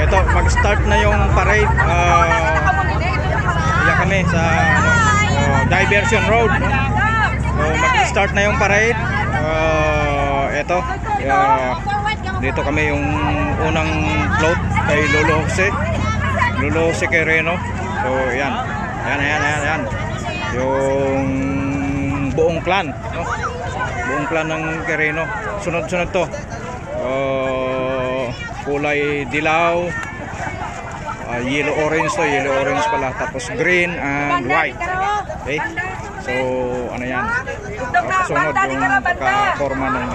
ito, mag-start na yung parade. Yan kami sa Diversion Road. So, mag-start na yung parade. Ito, dito kami yung unang float kay Lolo Jose Quireno. So yan. Yan. Yung buong clan, no? Buong clan ng Quireno. Sunod-sunod to. Kulay dilaw, yellow orange pala, tapos green and white. Okay, so ano yan, kasunod yung pagka-forma ng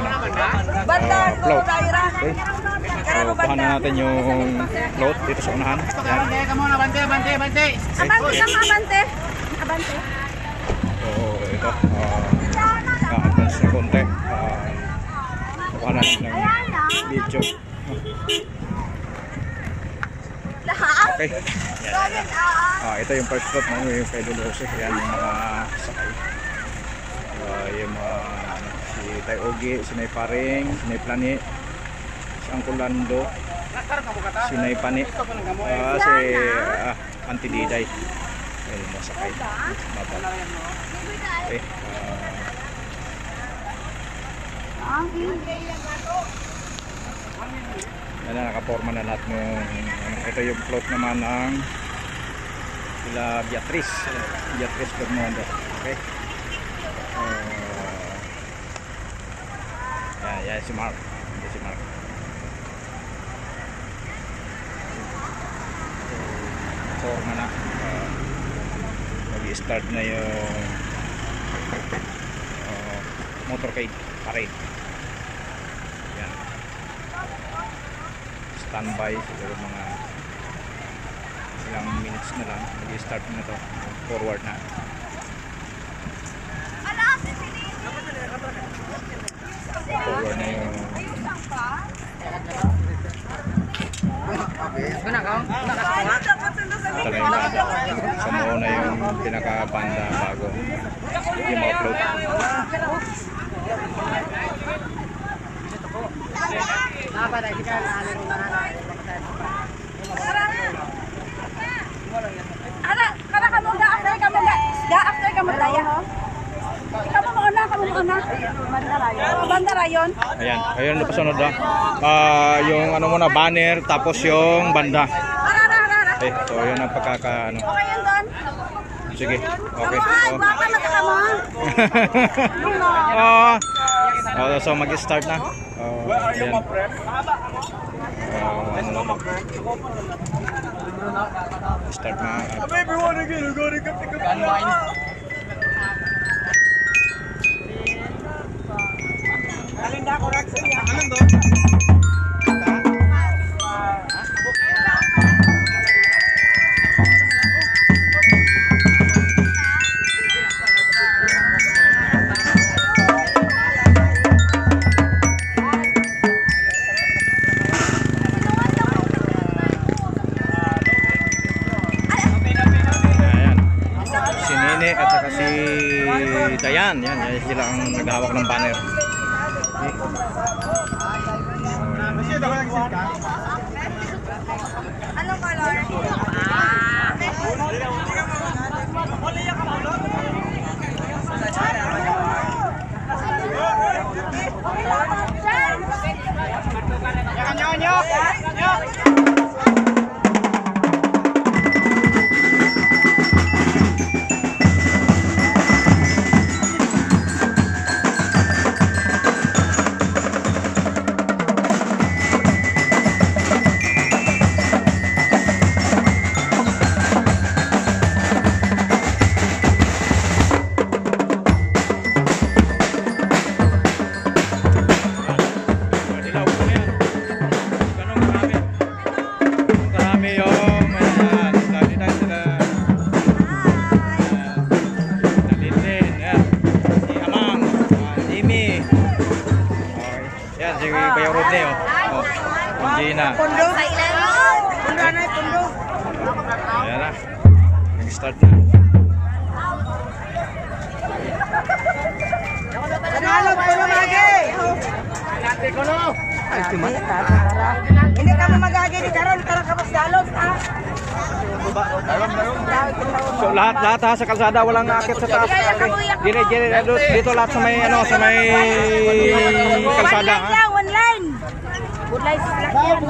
float. Okay, so kuha na natin yung float dito sa unahan. Abante. So ito, advance na konti, kuha na natin ng video. Okay. Ito yung first float na yung kay Lolo Jose. Yan yung mga sakay. Yung mga si Tay Ogi, si Nay Paring, si Nay Plani, si Uncle Lando, si Nay Pani, si Auntie Diday. Yan yung mga sakay. Okay. Yan na, nakaporma na lahat ng ito yung float naman ng sila Beatriz Bermuda. Okay, yan si Mark. Porma na, mag-start na yung motorcade parade. Standby siguro mga ilang minutes na lang, mag-start na to, forward na. Forward na yung sa mo na yung pinaka-banda bago yung mga float. After ka magdaya ho? Ikaw mo mauna. Banda rayon. Ayun na pasunod na. Yung ano muna, banner, tapos yung banda. Okay, so yun ang pagkaka ano. Okay yun doon? Sige, okay. Baka mataka mo. So mag-start na. Ayan. Ano na to? Start na. Everyone again, we're going to get the gunline. Alinda correction ya. Alin doon? At saka si Dayan, yan sila ang naghahawak ng banner. Anong color? Pundo sa ilan? Pundo na, pundo. Ayan na. Nag-start na. Nanalo, puno lagi. Nanalo, puno. Hindi ka mamagagi ni Karon, karang kapos dalon, ha? So lahat ha sa kalsada walang akit sa taas. Okay. Gini dito lahat sa may sa may kalsada ha. One line. Good line sa lakyan.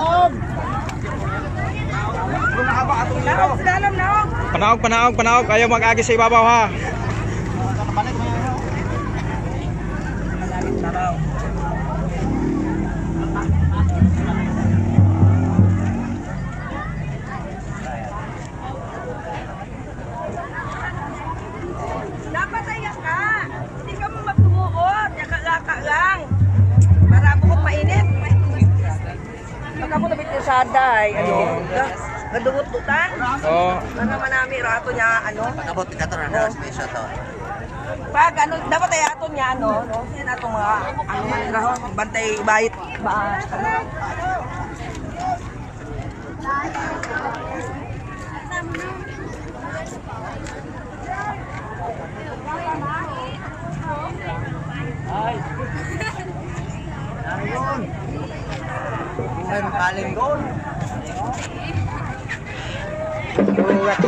Panaog. Ayaw mag-agi sa ibabaw ha. Dapat ayak ka. Hindi ka mo magtumuot. Yaka-laka lang. Para ako kong mainit. Pagka mo nabit yung sada ay gadugot-dutan. Oh. Para manami rato niya Pagkabot ka to na space to. Pag dapat ay ato niya no? Sino atong mga maniraho, bantay bayit ba? Ay, makaling doon. Ugat